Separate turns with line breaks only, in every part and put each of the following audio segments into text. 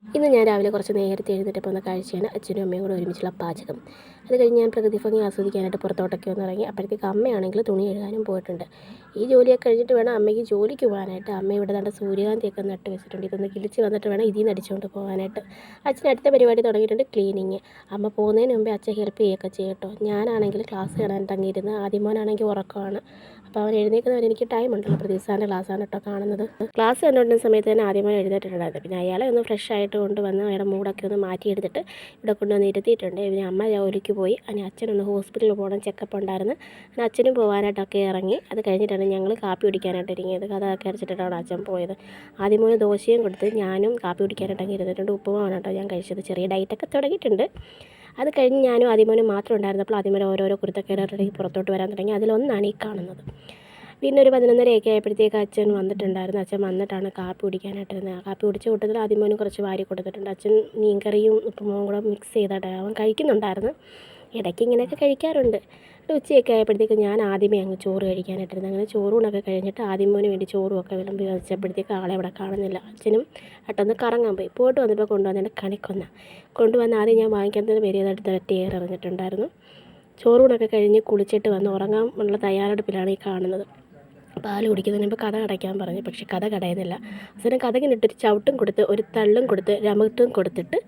ഇന്ന് ഞാൻ രാവിലെ കുറച്ച് നേരത്തെ എഴുന്നേറ്റപ്പോൾ ഒന്ന് കാഴ്ചയാണ് അച്ഛനും അമ്മയും കൂടെ ഒരുമിച്ചുള്ള പാചകം. അത് കഴിഞ്ഞ് ഞാൻ പ്രകൃതി ഭംഗി ആസ്വദിക്കാനായിട്ട് പുറത്തോട്ടൊക്കെ ഒന്ന് ഇറങ്ങി. അപ്പോഴത്തേക്ക് അമ്മയാണെങ്കിൽ തുണി കഴുകാനും പോയിട്ടുണ്ട്. ഈ ജോലിയൊക്കെ കഴിഞ്ഞിട്ട് വേണം അമ്മയ്ക്ക് ജോലിക്ക് പോകാനായിട്ട്. അമ്മ ഇവിടെ ദാണ്ട് സൂര്യകാന്തിയൊക്കെ നട്ട് വെച്ചിട്ടുണ്ട്. ഇതൊന്ന് കിളിച്ച് വന്നിട്ട് വേണം ഇതിൽ നിന്ന് അടിച്ചുകൊണ്ട് പോകാനായിട്ട്. അച്ഛൻ അടുത്ത പരിപാടി തുടങ്ങിയിട്ടുണ്ട്, ക്ലീനിങ്. അമ്മ പോകുന്നതിന് മുമ്പേ അച്ഛൻ ഹെൽപ്പ് ചെയ്യുകയൊക്കെ ചെയ്യും കേട്ടോ. ഞാനാണെങ്കിൽ ക്ലാസ് കാണാനായിട്ട് അങ്ങിരുന്ന്. ആദ്യമോനാണെങ്കിൽ ഉറക്കമാണ്. അപ്പോൾ അവൻ എഴുന്നേൽക്കുന്നവരെ എനിക്ക് ടൈം ഉണ്ടല്ലോ. പ്രതീക്ഷാൻ്റെ ക്ലാസ്സാണ് കേട്ടോ കാണുന്നത്. ക്ലാസ് കണ്ടുകൊണ്ടിരുന്ന സമയത്ത് തന്നെ ആദ്യമോൻ എഴുന്നേറ്റിട്ടുണ്ടായിരുന്നു. പിന്നെ അയാളെ ഒന്ന് ഫ്രഷ് ആയിട്ട് കൊണ്ടുവന്ന് അയാളുടെ മൂടൊക്കെ ഒന്ന് മാറ്റിയെടുത്തിട്ട് ഇവിടെ കൊണ്ടുവന്ന് ഇരുത്തിയിട്ടുണ്ട്. പിന്നെ അമ്മ ജോലിക്ക് പോയി. അതിന് അച്ഛനൊന്ന് ഹോസ്പിറ്റലിൽ പോകണം, ചെക്കപ്പ് ഉണ്ടായിരുന്നു. അങ്ങനെ അച്ഛനും പോകാനായിട്ടൊക്കെ ഇറങ്ങി. അത് കഴിഞ്ഞിട്ടാണ് ഞങ്ങൾ കാപ്പി കുടിക്കാനായിട്ട് ഒരുങ്ങിയത്. കഥയൊക്കെ അടച്ചിട്ടിട്ടാണ് അച്ഛൻ പോയത്. ആദ്യമോന് ദോശയും കൊടുത്ത് ഞാനും കാപ്പി കുടിക്കാനായിട്ടൊക്കെ ഇരുന്നിട്ടുണ്ട്. ഉപ്പുമാവാണ് കേട്ടോ ഞാൻ കഴിച്ചത്. ചെറിയ ഡയറ്റൊക്കെ തുടങ്ങിയിട്ടുണ്ട്. അത് കഴിഞ്ഞ് ഞാനും ആദ്യമോനും മാത്രം ഉണ്ടായിരുന്നപ്പോൾ ആദ്യമോനെ ഓരോരോ കുരുത്തക്കേടുകളിലേക്ക് പുറത്തോട്ട് വരാൻ തുടങ്ങി. അതിലൊന്നാണ് ഈ കാണുന്നത്. പിന്നെ ഒരു 11:30 ആയപ്പോഴത്തേക്ക് അച്ഛൻ വന്നിട്ടുണ്ടായിരുന്നു. അച്ഛൻ വന്നിട്ടാണ് കാപ്പി കുടിക്കാനായിട്ടിരുന്നത്. കാപ്പി കുടിച്ച കൂട്ടത്തിൽ ആദ്യമോനും കുറച്ച് വാരി കൊടുത്തിട്ടുണ്ട്. അച്ഛൻ മീൻകറിയും ഉപ്പുമാവും കൂടെ മിക്സ് ചെയ്തിട്ട് അവൻ കഴിക്കുന്നുണ്ടായിരുന്നു. ഇടയ്ക്ക് ഇങ്ങനെയൊക്കെ കഴിക്കാറുണ്ട്. ഉച്ചയൊക്കെ ആയപ്പോഴത്തേക്ക് ഞാൻ ആദ്യമേ അങ്ങ് ചോറ് കഴിക്കാനായിട്ടിരുന്നത്. അങ്ങനെ ചോറൂണൊക്കെ കഴിഞ്ഞിട്ട് ആദ്യമോന് വേണ്ടി ചോറും ഒക്കെ വിളമ്പി വെച്ചപ്പോഴത്തേക്ക് ആളെ അവിടെ കാണുന്നില്ല. അച്ഛനും പെട്ടെന്ന് കറങ്ങാൻ പോയി. പോയിട്ട് വന്നപ്പോൾ കൊണ്ടുവന്നതിൻ്റെ കണിക്കൊന്ന കൊണ്ടുവന്ന് ആദ്യം ഞാൻ വാങ്ങിക്കുന്നത് പേര് ചെയ്തെടുത്ത് ഒറ്റ എറിഞ്ഞിട്ടുണ്ടായിരുന്നു. ചോറൂണൊക്കെ കഴിഞ്ഞ് കുളിച്ചിട്ട് വന്ന് ഉറങ്ങാൻ ഉള്ള തയ്യാറെടുപ്പിലാണ് ഈ കാണുന്നത്. പാൽ കുടിക്കുന്നതിന് മുമ്പ് കതക് അടയ്ക്കാൻ പറഞ്ഞു. പക്ഷേ കതക് അടയുന്നില്ല. അവസാനം കതകിനിട്ടൊരു ചവിട്ടും കൊടുത്ത് ഒരു തള്ളും കൊടുത്ത് രമട്ടും കൊടുത്തിട്ട്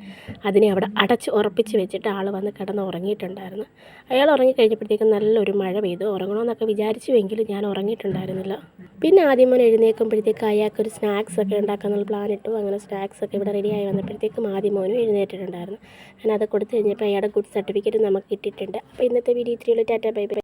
അതിനെ അവിടെ അടച്ച് ഉറപ്പിച്ച് വെച്ചിട്ട് ആൾ വന്ന് കിടന്ന് ഉറങ്ങിയിട്ടുണ്ടായിരുന്നു. അയാൾ ഉറങ്ങിക്കഴിഞ്ഞപ്പോഴത്തേക്കും നല്ലൊരു മഴ പെയ്തു. ഉറങ്ങണമെന്നൊക്കെ വിചാരിച്ചുവെങ്കിലും ഞാൻ ഉറങ്ങിയിട്ടുണ്ടായിരുന്നില്ല. പിന്നെ ആദ്യമോൻ എഴുന്നേൽക്കുമ്പോഴത്തേക്ക് അയാൾക്കൊരു സ്നാക്സ് ഒക്കെ ഉണ്ടാക്കാനുള്ള പ്ലാൻ ഇട്ടു. അങ്ങനെ സ്നാക്സൊക്കെ ഇവിടെ റെഡിയായി വന്നപ്പോഴത്തേക്കും ആദ്യമോനും എഴുന്നേറ്റിട്ടുണ്ടായിരുന്നു. ഞാൻ അത് കൊടുത്തു കഴിഞ്ഞപ്പോൾ അയാളുടെ ഗുഡ് സർട്ടിഫിക്കറ്റ് നമുക്ക് കിട്ടിയിട്ടുണ്ട്. അപ്പോൾ ഇന്നത്തെ വീഡിയോ ഇത്രയുള്ളൂ. Tata bye by.